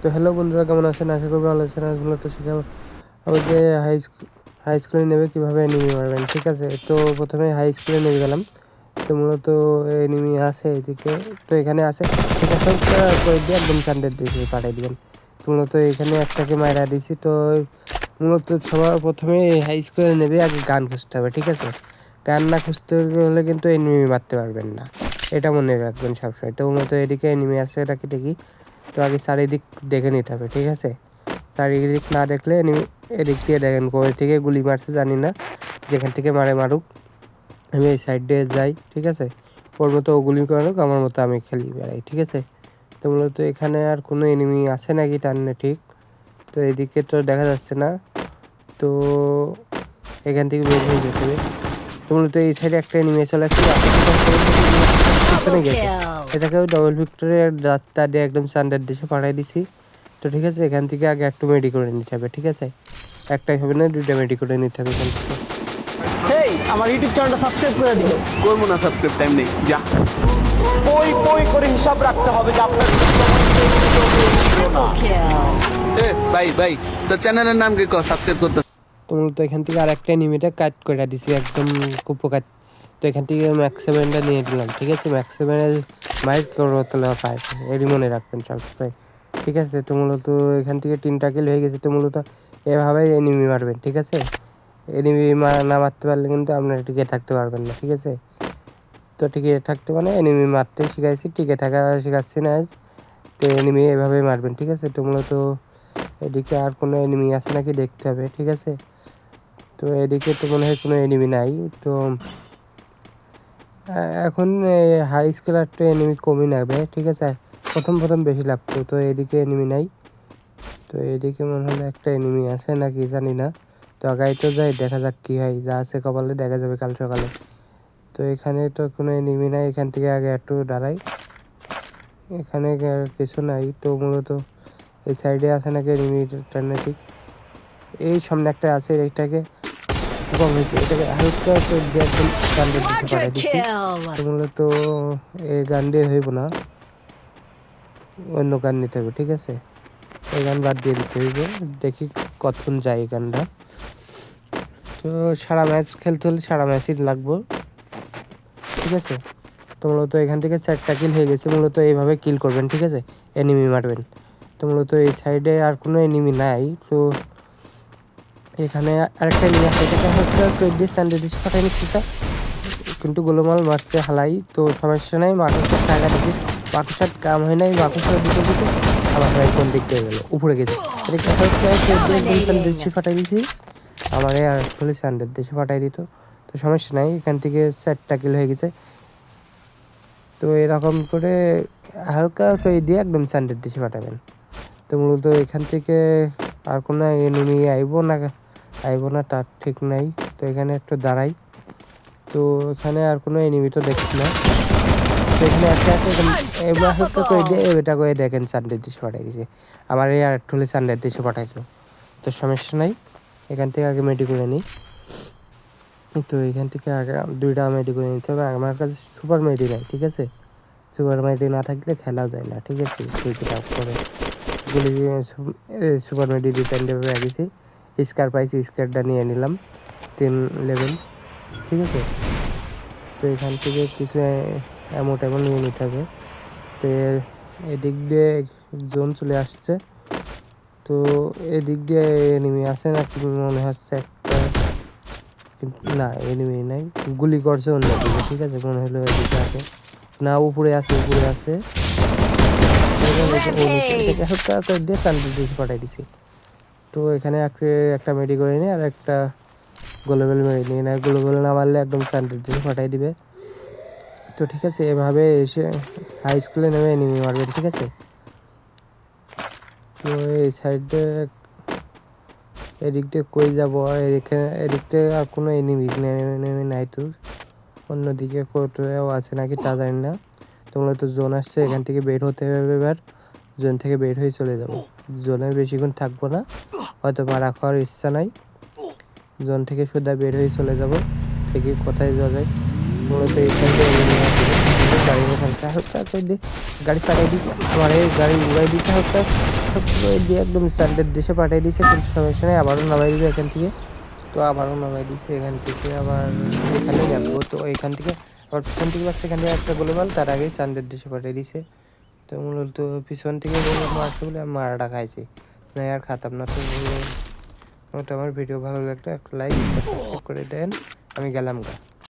তো হ্যালো বন্ধুরা, কেমন আছেন? আশা করি ভালো আছেন। আজ মূলত শেখাবো আমাকে হাই স্কুলে নেবে কীভাবে এনিমি মারবেন। ঠিক আছে, তো প্রথমে হাই স্কুলে নেমে গেলাম। তো মূলত এনিমি আছে এদিকে, তো এখানে আছে এটা সব করে দিয়ে একদম চান্দের দিকে পাঠিয়ে দেবেন। তো মূলত এখানে একটাকে মারা দিয়েছি। তো মূলত সবার প্রথমে হাই স্কুলে নেবে আগে গান খুঁজতে হবে। ঠিক আছে, গান না খুঁজতে হলে কিন্তু এনিমি মারতে পারবেন না, এটা মনে রাখবেন সবসময়। তো মূলত এদিকে এনিমি আছে, এটাকে দেখি। তো আগে চারিদিক দেখে নিতে হবে। ঠিক আছে, চারিদিক না দেখলে এদিক দিয়ে দেখেন কোথা থেকে গুলি মারছে জানি না, যেখান থেকে মারুক, আমি এই সাইড দিয়ে যাই। ঠিক আছে, ওর মতো ও গুলি মারুক, আমার মতো আমি খেলি বেড়াই। ঠিক আছে, তো মূলত এখানে আর কোনো এনিমি আছে নাকি টানলে ঠিক, তো এদিকে তো দেখা যাচ্ছে না। তো এখান থেকে বের হয়ে যেতে হবে। তো মূলত এই সাইডে একটা এনিমি চলে আসছে, এটাকেও ডবল ভিক্টোরিয়ার যাত্রা দিয়ে একদম সান্ডার দেশে পাঠিয়ে দিছি। তো ঠিক আছে, এখান থেকে আগে একটু মেডি করে নিতে হবে। ঠিক আছে, একটাই হবে না, দুইটা মেডি করে নিতে হবে এখান থেকে। আমার ইউটিউব চ্যানেলটা সাবস্ক্রাইব করে দিও। করবো না সাবস্ক্রাইব, টাইম নেই, যা। পই পই করে হিসাব রাখতে হবে যে আপনার ভাই তো চ্যানেলের নাম কি সাবস্ক্রাইব করতে। তো মূলত এখান থেকে আর একটা এনিমিটা কাট করে দিছি একদম কুপোকাট। তো এখান থেকে ম্যাক্স 7টা নিয়ে দিলাম। ঠিক আছে, ম্যাক্স 7-এর মাইক করতলে পায়, এরই মনে রাখবেন সবসময়। ঠিক আছে, তো মূলত এখান থেকে 3টা কিল হয়ে গেছে। তো মূলত এভাবেই এনিমি মারবেন। ঠিক আছে, এনিমি না মারতে পারলে কিন্তু আপনারা টিকে থাকতে পারবেন না। ঠিক আছে, তো টিকে থাকতে মানে এনিমি মারতে শিখাইছি, টিকে থাকা শেখাচ্ছি না আজ। তো এনিমি এভাবেই মারবেন। ঠিক আছে, তো মূলত এদিকে আর কোনো এনিমি আছে নাকি দেখতে হবে। ঠিক আছে, তো এদিকে তো মনে হয় কোনো এনিমি নাই। তো এখন হাই স্কুল আর তো এনিমি কমই লাগবে। ঠিক আছে, প্রথম বেশি লাগতো। তো এদিকে এনিমি নাই, তো এদিকে মনে হলো একটা এনিমি আছে নাকি জানি না। তো আগাই তো যাই, দেখা যাক কী হয়, যা আছে কপালে দেখা যাবে কাল সকালে। তো এখানে তো কোনো এনিমি নাই, এখান থেকে আগে একটু দাঁড়াই। এখানে কিছু নাই। তো মূলত এই সাইডে আছে নাকি এনিমি ঠিক এই সামনে একটা আছে, এইটাকে কম হয়েছে, এটাকে হালকা করে দিয়ে একদম গান্ডের দিকে পাঠিয়ে দিচ্ছি। তো মূলত এই গান দিয়ে হইব না, অন্য গান নিতে হবে। ঠিক আছে, এই গান বাদ দিয়ে দিতে হইব, দেখি কতক্ষণ যায় এই গানটা। তো সারা ম্যাচ খেলতে হলে সারা ম্যাচই লাগবো। ঠিক আছে, তো মূলত এখান থেকে 4টা কিল হয়ে গেছে। মূলত এইভাবে কিল করবেন। ঠিক আছে, এনিমি মারবেন। তো মূলত এই সাইডে আর কোনো এনিমি নাই। তো এখানে আরেকটা এনিমি আছে, এটাকে হয়তো ডিস পাঠাই নিচ্ছি, কিন্তু গোলমাল মারছে হালাই। তো সমস্যা নাই, মাকুসার টাকা দিচ্ছি, মাকুসার কাম হয় নাই, মাকুসার দিকে দিচ্ছে। আমার ভাই কোন দিক দিয়ে গেলো, উপরে গেছে, এটাকে দেশে ফাটাই দিছি। আমার আর হলে সানডের দেশে ফাটাই দিত। তো সমস্যা নাই, এখান থেকে 4টা কিল হয়ে গেছে। তো এরকম করে হালকা করে দিয়ে একদম সানডের দেশে ফাটাবেন। তো মূলত এখান থেকে আর কোনো এনিমি আইব না তার ঠিক নাই। তো এখানে একটু দাঁড়াই। তো এখানে আর কোনো এনিমি তো দেখছি না। তো এখানে একটা এবার হালকা করে দিয়ে এটা করে দেখেন সানডের দেশে পাঠাই দিয়েছে। আমার এই আর একটু হলে সানডের দেশে পাঠাইতো। তো সমস্যা নাই, এখান থেকে আগে মেডি করে নিই। তো এখান থেকে আগে 2টা মেডি করে নিতে হবে। আমার কাছে সুপার মেডি নাই। ঠিক আছে, সুপার মেডি না থাকলে খেলা যায় না। ঠিক আছে, করে গুলি সুপার মেডি ডিপেন্ডে গেছি। স্কার পাইছি, স্কারটা নিয়ে নিলাম 3 লেভেল। ঠিক আছে, তো এখান থেকে কিছু তেমন নিয়ে নিতে হবে। তো এদিক দিয়ে জোন চলে আসছে। তো এদিক দিয়ে এনিমি আছে না কি মনে হচ্ছে একটা, না এনিমি নাই, গুলি করছে অন্য দিকে। ঠিক আছে, মনে হলো এদিকে আছে না, উপরে আছে এটাকে হালকা করে দিয়ে চান্দি দিয়ে পাঠাই দিছি। তো এখানে একটা মেডি করে নিই, আর একটা গোলবেল মেরে নিই, না গোলবেল না মারলে একদম চান্দির দিয়ে পাঠাই দিবে। তো ঠিক আছে, এভাবে এসে হাই স্কুলে নেমে এনিমি মারবেন। ঠিক আছে, তো এই সাইডে এদিক দিয়ে কই যাবো, আর এদিক দিয়ে আর কোনো এনিমি নাই। তো অন্যদিকে কোথাও আছে নাকি তা জানি না। তোমরা তো জোন আসছে, এখান থেকে বের হতে হবে। এবার জোন থেকে বের হয়ে চলে যাবো, জোনে বেশিক্ষণ থাকবো না, হয়তো মারা খাওয়ার ইচ্ছা নাই। জোন থেকে সোজা বের হয়ে চলে যাবো, ঠিকই কোথায় যাওয়া যায়। মূলত এই সাইডে গাড়ি হালকা করে দিয়ে গাড়ি পাঠাই দিচ্ছে, আমার এই গাড়ি উড়াই দিচ্ছে হালকা। সবগুলো দিয়ে একদম চান্দের দেশে পাঠিয়ে দিয়েছে, কিন্তু সমস্যা নেই, আবারও নামাই দিবে এখান থেকে। তো আবারও নামাই দিয়েছে এখান থেকে, আবার এখানে যাবো। তো এখান থেকে আবার পিছন থেকে পাচ্ছে, এখান থেকে একটা গোলমাল, তার আগেই চান্দের দেশে পাঠিয়ে দিয়েছে। তো মূলত পিছন থেকে মারছে বলে আমি মারাটা খাইছি, না আর খাতাম না। তো মোটামুটি আমার ভিডিও ভালো লাগলে একটা লাইক সাবস্ক্রাইব করে দেন। আমি গেলাম গা।